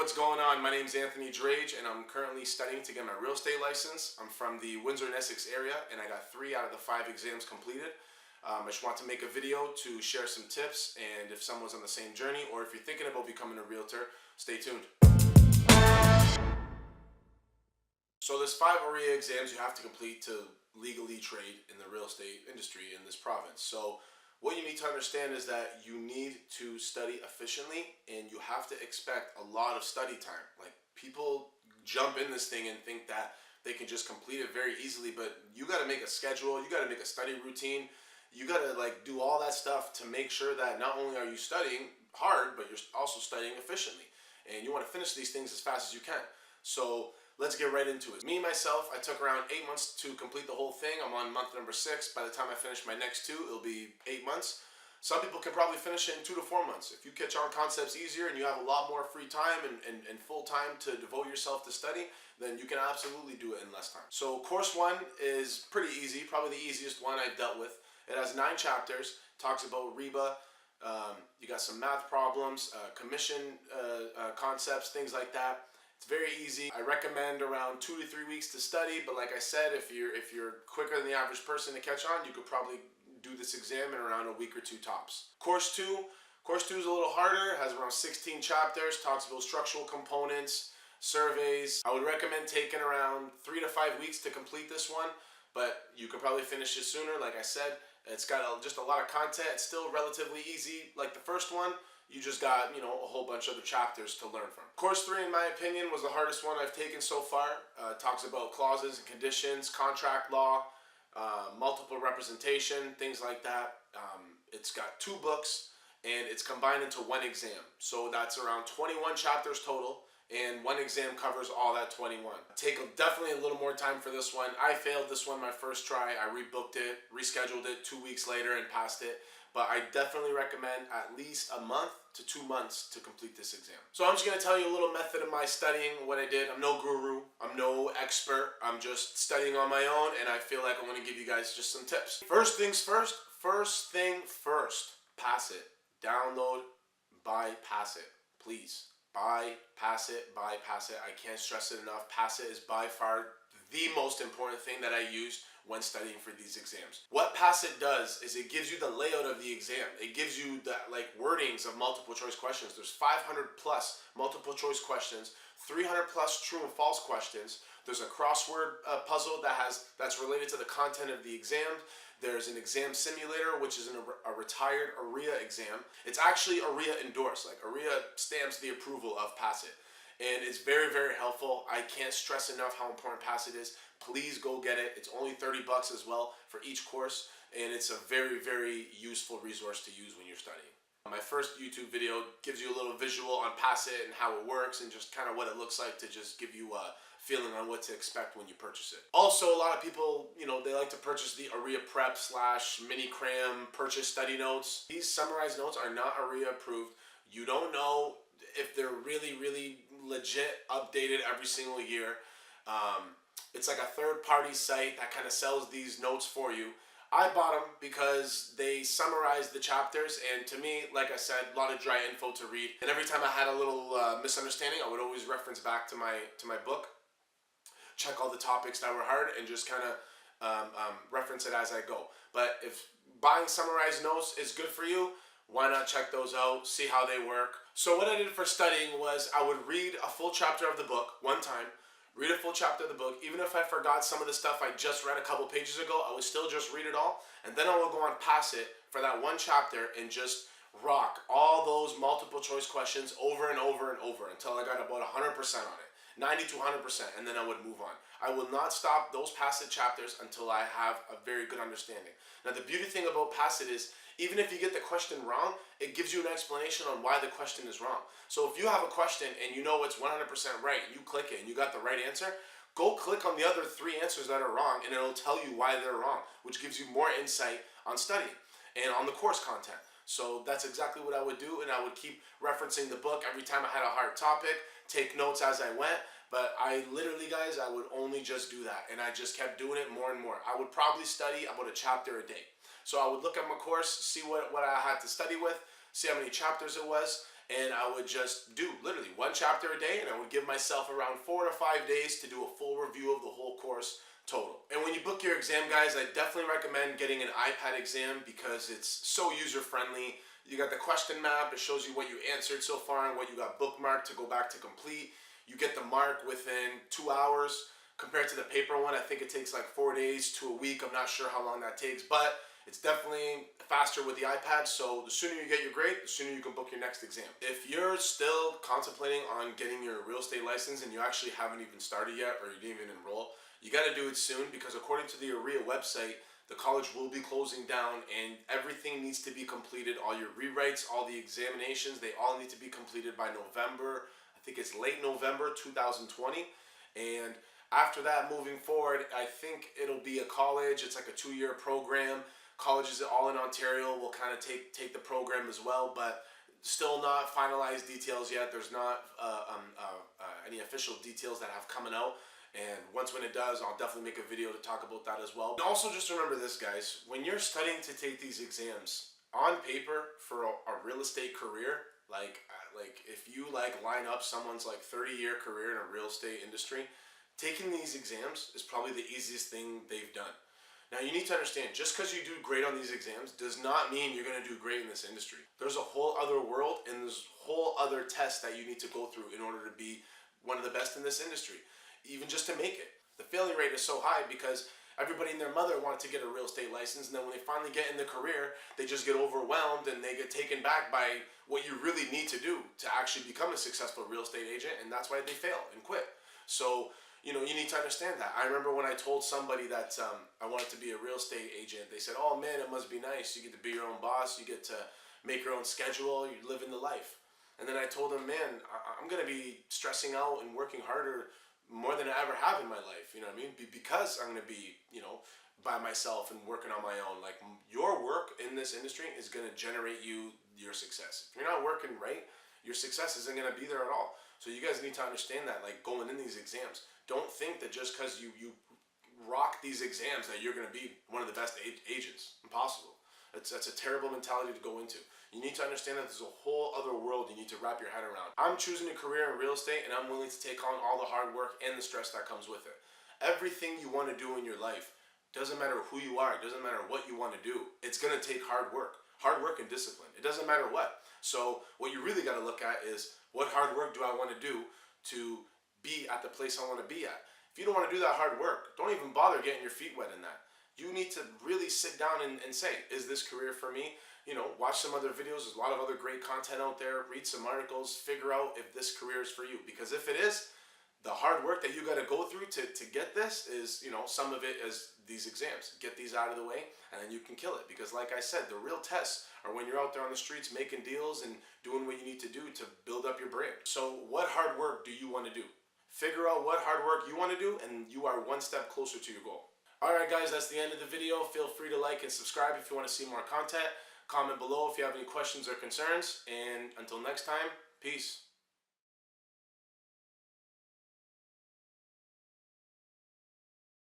what's going on? My name is Anthony Jraige, and I'm currently studying to get my real estate license. I'm from the Windsor and Essex area, and I got 3 out of the 5 exams completed. I just want to make a video to share some tips, and if someone's on the same journey, or if you're thinking about becoming a realtor, stay tuned. So there's 5 OREA exams you have to complete to legally trade in the real estate industry in this province. So what you need to understand is that you need to study efficiently, and you have to expect a lot of study time. Like, people jump in this thing and think that they can just complete it very easily, but you got to make a schedule, you got to make a study routine, you got to do all that stuff to make sure that not only are you studying hard, but you're also studying efficiently, and you want to finish these things as fast as you can. So let's get right into it. Me, myself, I took around 8 months to complete the whole thing. I'm on month number 6. By the time I finish my next 2, it'll be 8 months. Some people can probably finish it in 2 to 4 months. If you catch on concepts easier and you have a lot more free time and full time to devote yourself to study, then you can absolutely do it in less time. So course 1 is pretty easy, probably the easiest one I've dealt with. It has 9 chapters, talks about REBA. You got some math problems, commission concepts, things like that. It's very easy. I recommend around 2 to 3 weeks to study, but like I said, if you're quicker than the average person to catch on, you could probably do this exam in around a week or 2 tops. Course 2 is a little harder, has around 16 chapters, talks about structural components, surveys. I would recommend taking around 3 to 5 weeks to complete this one, but you could probably finish it sooner. Like I said, it's got just a lot of content. It's still relatively easy like the first one. You just got, a whole bunch of other chapters to learn from. Course 3, in my opinion, was the hardest one I've taken so far. Talks about clauses and conditions, contract law, multiple representation, things like that. It's got 2 books, and it's combined into 1 exam. So that's around 21 chapters total, and 1 exam covers all that 21. Take definitely a little more time for this one. I failed this one my first try. I rebooked it, rescheduled it 2 weeks later, and passed it. But I definitely recommend at least a month to 2 months to complete this exam. So I'm just going to tell you a little method of my studying, what I did. I'm no guru, I'm no expert, I'm just studying on my own, and I feel like I want to give you guys just some tips. First thing first, pass it. Download, bypass it, please. Bypass it. I can't stress it enough. Pass it is by far the most important thing that I use when studying for these exams. What Pass It does is it gives you the layout of the exam. It gives you the wordings of multiple choice questions. There's 500 plus multiple choice questions, 300 plus true and false questions. There's a crossword puzzle that's related to the content of the exam. There's an exam simulator, which is a retired OREA exam. It's actually OREA endorsed. OREA stamps the approval of Pass It. And it's very, very helpful. I can't stress enough how important Pass It is. Please go get it. It's only $30 as well for each course, and it's a very, very useful resource to use when you're studying. My first YouTube video gives you a little visual on Pass It and how it works, and just kind of what it looks like, to just give you a feeling on what to expect when you purchase it. Also, a lot of people, they like to purchase the OREA Prep / mini cram purchase study notes. These summarized notes are not OREA approved. You don't know if they're really, really legit updated every single year. It's like a third-party site that kind of sells these notes for you. I bought them because they summarize the chapters, and to me, like I said, a lot of dry info to read. And every time I had a little misunderstanding, I would always reference back to my book, check all the topics that were hard, and just kind of reference it as I go. But if buying summarized notes is good for you, why not check those out, see how they work. So what I did for studying was I would read a full chapter of the book one time, read a full chapter of the book. Even if I forgot some of the stuff I just read a couple pages ago, I would still just read it all, and then I would go on Pass It for that 1 chapter and just rock all those multiple choice questions over and over and over until I got about 100% on it. 90 to 100%, and then I would move on. I will not stop those Pass It chapters until I have a very good understanding. Now, the beauty thing about Pass It is, even if you get the question wrong, it gives you an explanation on why the question is wrong. So if you have a question and you know it's 100% right, and you click it and you got the right answer, go click on the other 3 answers that are wrong, and it'll tell you why they're wrong, which gives you more insight on studying and on the course content. So that's exactly what I would do, and I would keep referencing the book every time I had a hard topic, take notes as I went. But I literally, guys, I would only just do that, and I just kept doing it more and more. I would probably study about a chapter a day. So I would look at my course, see what I had to study with, see how many chapters it was, and I would just do literally 1 chapter a day, and I would give myself around 4 to 5 days to do a full review of the whole course total. And when you book your exam, guys, I definitely recommend getting an iPad exam because it's so user-friendly. You got the question map, it shows you what you answered so far and what you got bookmarked to go back to complete. You get the mark within 2 hours. Compared to the paper one, I think it takes like 4 days to a week. I'm not sure how long that takes, but it's definitely faster with the iPad, so the sooner you get your grade, the sooner you can book your next exam. If you're still contemplating on getting your real estate license and you actually haven't even started yet or you didn't even enroll, you got to do it soon because according to the OREA website, the college will be closing down and everything needs to be completed. All your rewrites, all the examinations, they all need to be completed by November. I think it's late November 2020. And after that, moving forward, I think it'll be a college. It's like a 2-year program. Colleges all in Ontario will kind of take the program as well, but still not finalized details yet. There's not any official details that have coming out. And when it does, I'll definitely make a video to talk about that as well. And also just remember this, guys. When you're studying to take these exams, on paper for a real estate career, like if you line up someone's 30-year career in a real estate industry, taking these exams is probably the easiest thing they've done. Now you need to understand, just because you do great on these exams does not mean you're going to do great in this industry. There's a whole other world and there's whole other tests that you need to go through in order to be one of the best in this industry, even just to make it. The failure rate is so high because everybody and their mother wanted to get a real estate license, and then when they finally get in the career, they just get overwhelmed and they get taken back by what you really need to do to actually become a successful real estate agent, and that's why they fail and quit. So you need to understand that. I remember when I told somebody that I wanted to be a real estate agent, they said, oh man, it must be nice. You get to be your own boss. You get to make your own schedule. You live in the life. And then I told them, man, I'm going to be stressing out and working harder more than I ever have in my life. You know what I mean? Because I'm going to be, by myself and working on my own. Like your work in this industry is going to generate you your success. If you're not working right, your success isn't going to be there at all. So you guys need to understand that, going in these exams. Don't think that just because you rock these exams that you're going to be one of the best agents. Impossible. That's a terrible mentality to go into. You need to understand that there's a whole other world you need to wrap your head around. I'm choosing a career in real estate and I'm willing to take on all the hard work and the stress that comes with it. Everything you want to do in your life, doesn't matter who you are, it doesn't matter what you want to do, it's going to take hard work. Hard work and discipline. It doesn't matter what. So what you really got to look at is what hard work do I want to do to be at the place I want to be at. If you don't want to do that hard work, don't even bother getting your feet wet in that. You need to really sit down and say, is this career for me? Watch some other videos. There's a lot of other great content out there. Read some articles. Figure out if this career is for you. Because if it is, the hard work that you got to go through to get this is, some of it is these exams. Get these out of the way and then you can kill it. Because like I said, the real tests are when you're out there on the streets making deals and doing what you need to do to build up your brand. So what hard work do you want to do? Figure out what hard work you want to do and you are one step closer to your goal. Alright guys, that's the end of the video. Feel free to like and subscribe if you want to see more content. Comment below if you have any questions or concerns. And until next time, peace.